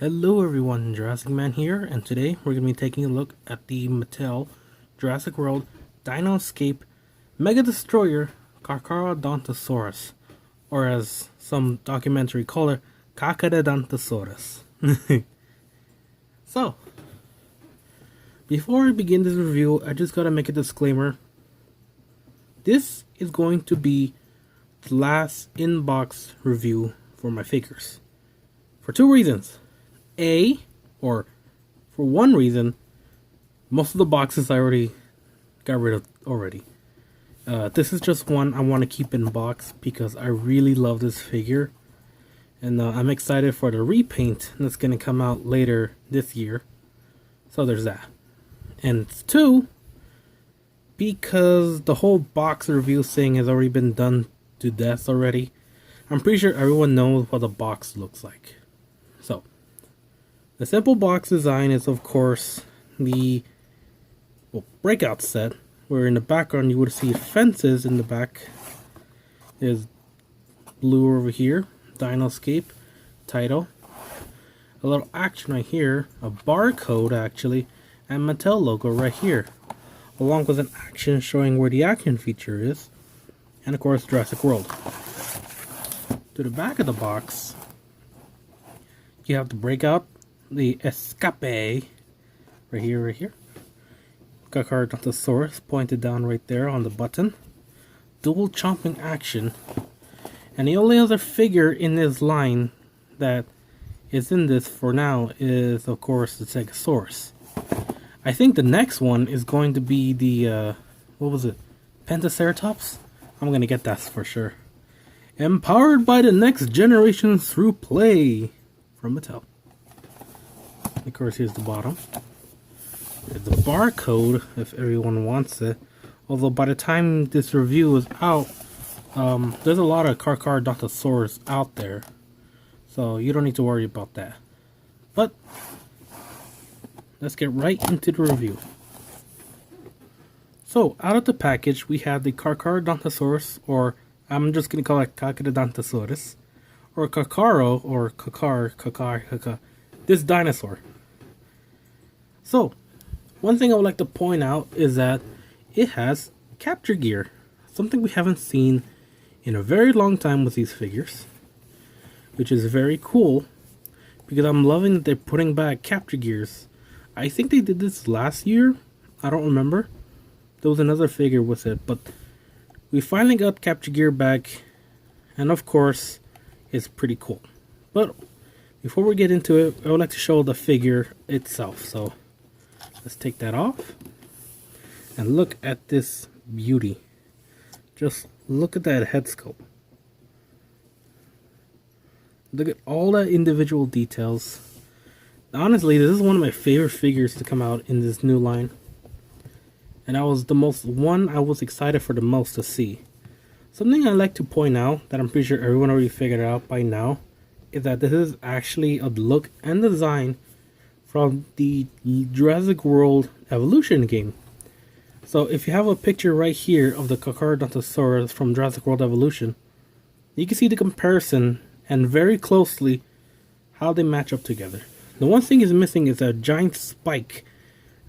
Hello everyone, Jurassic Man here, and today we're going to be taking a look at the Mattel Jurassic World Dino Escape Mega Destroyer Charcharodontosaurus, or as some documentary call it, Charcharodontosaurus. So, before I begin this review, I just gotta make a disclaimer. This is going to be the last in-box review for my figures. For two reasons. For one reason, most of the boxes I already got rid of already. This is just one I want to keep in box because I really love this figure. And I'm excited for the repaint that's going to come out later this year. So there's that. And two, because the whole box review thing has already been done to death already, I'm pretty sure everyone knows what the box looks like. So, the simple box design is of course the breakout set, where in the background you would see fences in the back. There's blue over here, Dino Escape, title, a little action right here, a barcode actually, and Mattel logo right here, along with an action showing where the action feature is, and of course Jurassic World. To the back of the box, you have the breakout, the escape, right here. Charcharodontosaurus pointed down right there on the button. Dual chomping action. And the only other figure in this line that is in this for now is, of course, the Stegosaurus. I think the next one is going to be the, Pentaceratops? I'm going to get that for sure. Empowered by the next generation through play from Mattel. Of course, here's the bottom. There's the barcode if everyone wants it. Although by the time this review is out, there's a lot of Charcharodontosaurus out there, so you don't need to worry about that. But let's get right into the review. So out of the package, we have the Charcharodontosaurus, or I'm just gonna call it Charcharodontosaurus, or Kakaro, or Kakar, this dinosaur. So, one thing I would like to point out is that it has capture gear, something we haven't seen in a very long time with these figures, which is very cool because I'm loving that they're putting back capture gears. I think they did this last year, I don't remember. There was another figure with it, but we finally got capture gear back, and of course it's pretty cool. But before we get into it, I would like to show the figure itself. So let's take that off and look at this beauty. Just look at that head sculpt. Look at all the individual details. Honestly, this is one of my favorite figures to come out in this new line. And that was the one I was excited for the most to see. Something I like to point out that I'm pretty sure everyone already figured out by now is that this is actually a look and design from the Jurassic World Evolution game. So if you have a picture right here of the Charcharodontosaurus from Jurassic World Evolution, you can see the comparison and very closely how they match up together. The one thing is missing is a giant spike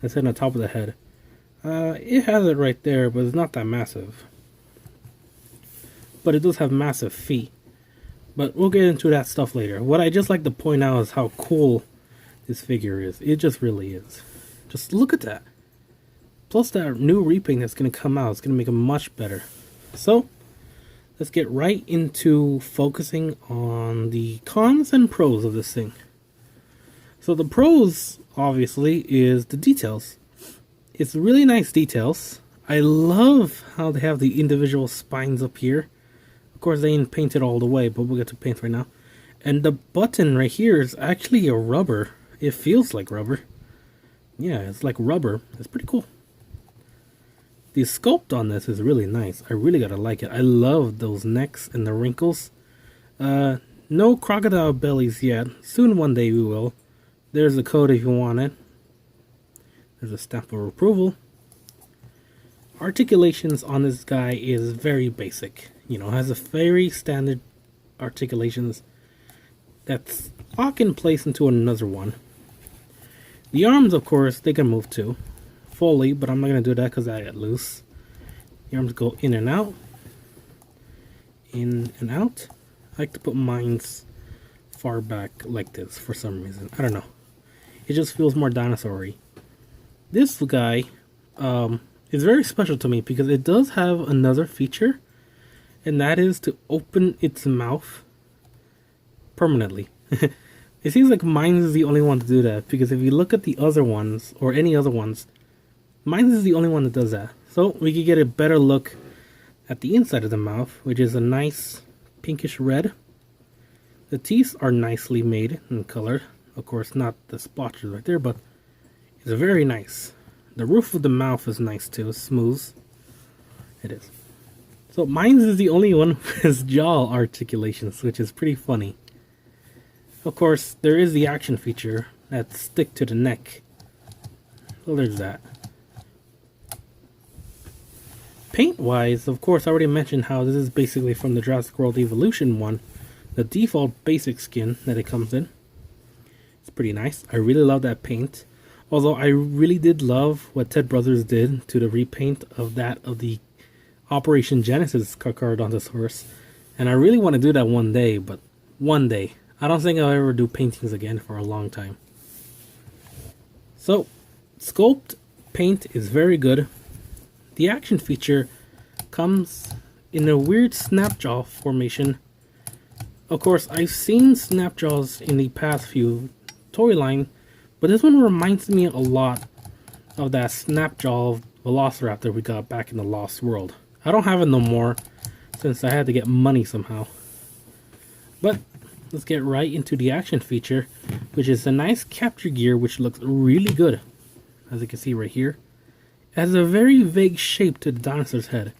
that's in the top of the head. It has it right there, but it's not that massive. But it does have massive feet. But we'll get into that stuff later. What I just like to point out is how cool this figure is. It just really is. Just look at that. Plus that new repaint that's going to come out is going to make it much better. So, let's get right into focusing on the cons and pros of this thing. So the pros, obviously, is the details. It's really nice details. I love how they have the individual spines up here. Of course, they ain't painted all the way, but we'll get to paint right now. And the button right here is actually a rubber. It feels like rubber. Yeah, it's like rubber. It's pretty cool. The sculpt on this is really nice. I really gotta like it. I love those necks and the wrinkles. No crocodile bellies yet. Soon one day we will. There's the code if you want it. There's a stamp of approval. Articulations on this guy is very basic. You know, has a very standard articulations. that's locked in place into another one. The arms, of course, they can move too, fully, but I'm not going to do that because I get loose. The arms go in and out. In and out. I like to put mine's far back like this for some reason. I don't know. It just feels more dinosaur-y. This guy is very special to me because it does have another feature, and that is to open its mouth permanently. It seems like mine is the only one to do that, because if you look at the other ones, or any other ones, mine is the only one that does that. So we can get a better look at the inside of the mouth, which is a nice pinkish red. The teeth are nicely made and colored. Of course, not the splotches right there, but it's very nice. The roof of the mouth is nice too, it's smooth. It is. So mine is the only one with his jaw articulations, which is pretty funny. Of course, there is the action feature that stick to the neck. So there's that. Paint-wise, of course, I already mentioned how this is basically from the Jurassic World Evolution one. The default basic skin that it comes in. It's pretty nice. I really love that paint. Although I really did love what Ted Brothers did to the repaint of that of the Operation Genesis Charcharodontosaurus. And I really want to do that one day, but one day. I don't think I'll ever do paintings again for a long time. So, sculpt paint is very good. The action feature comes in a weird snapjaw formation. Of course, I've seen snapjaws in the past few toy line, but this one reminds me a lot of that snapjaw Velociraptor we got back in the Lost World. I don't have it no more since I had to get money somehow. But let's get right into the action feature, which is a nice capture gear which looks really good. As you can see right here. It has a very vague shape to the dinosaur's head,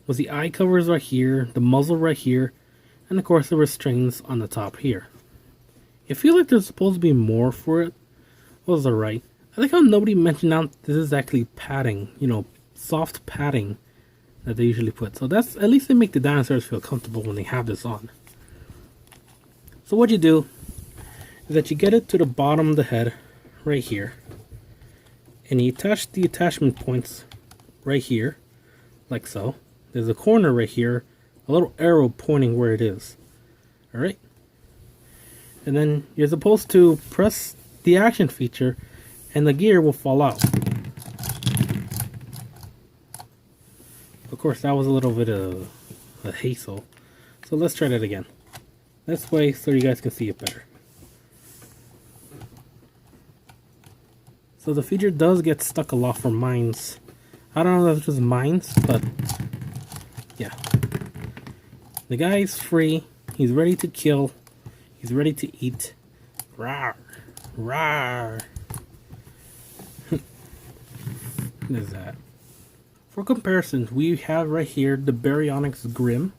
with the eye covers right here, the muzzle right here, and of course the restraints on the top here. I feel like there's supposed to be more for it. Well, it's alright. I like how nobody mentioned out this is actually padding, you know, soft padding that they usually put. So that's, at least they make the dinosaurs feel comfortable when they have this on. So what you do is that you get it to the bottom of the head, right here. And you attach the attachment points right here, like so. There's a corner right here, a little arrow pointing where it is. Alright? And then you're supposed to press the action feature and the gear will fall out. Of course, that was a little bit of a hassle. So let's try that again. This way so you guys can see it better. So the feature does get stuck a lot for mines. I don't know if it's just mines, but yeah. The guy is free. He's ready to kill. He's ready to eat. Rawr. Rawr. There's that. For comparison, we have right here the Baryonyx Grim.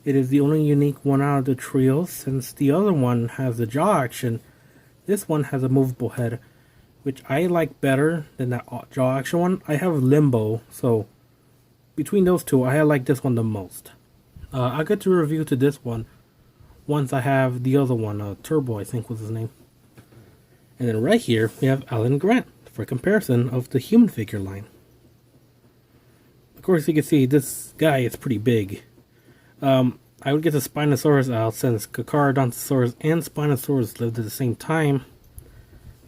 It is the only unique one out of the trio, since the other one has the jaw action. This one has a movable head, which I like better than that jaw action one. I have Limbo, so between those two, I like this one the most. I'll get to review to this one once I have the other one, Turbo I think was his name. And then right here, we have Alan Grant, for comparison of the human figure line. Of course, you can see this guy is pretty big. I would get the Spinosaurus out since Charcharodontosaurus and Spinosaurus lived at the same time.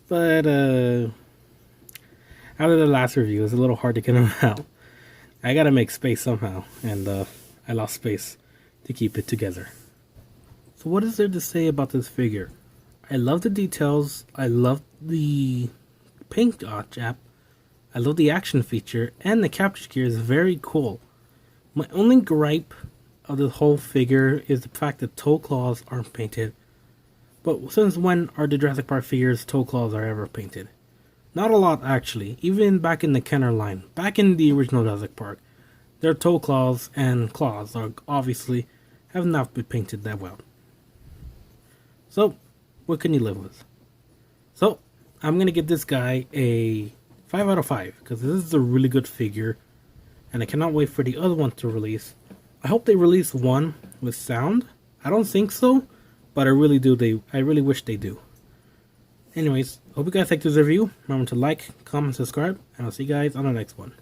But after the last review, it's a little hard to get them out. I gotta make space somehow, and I lost space to keep it together. So what is there to say about this figure? I love the details, I love the paint job, I love the action feature, and the capture gear is very cool. My only gripe of the whole figure is the fact that toe claws aren't painted. But since when are the Jurassic Park figures toe claws are ever painted? Not a lot actually, even back in the Kenner line. Back in the original Jurassic Park, their toe claws and claws are obviously have not been painted that well. So, what can you live with? So, I'm going to give this guy a 5 out of 5, because this is a really good figure, and I cannot wait for the other one to release. I hope they release one with sound. I don't think so, but I really wish they do. Anyways, hope you guys liked this review. Remember to like, comment, subscribe, and I'll see you guys on the next one.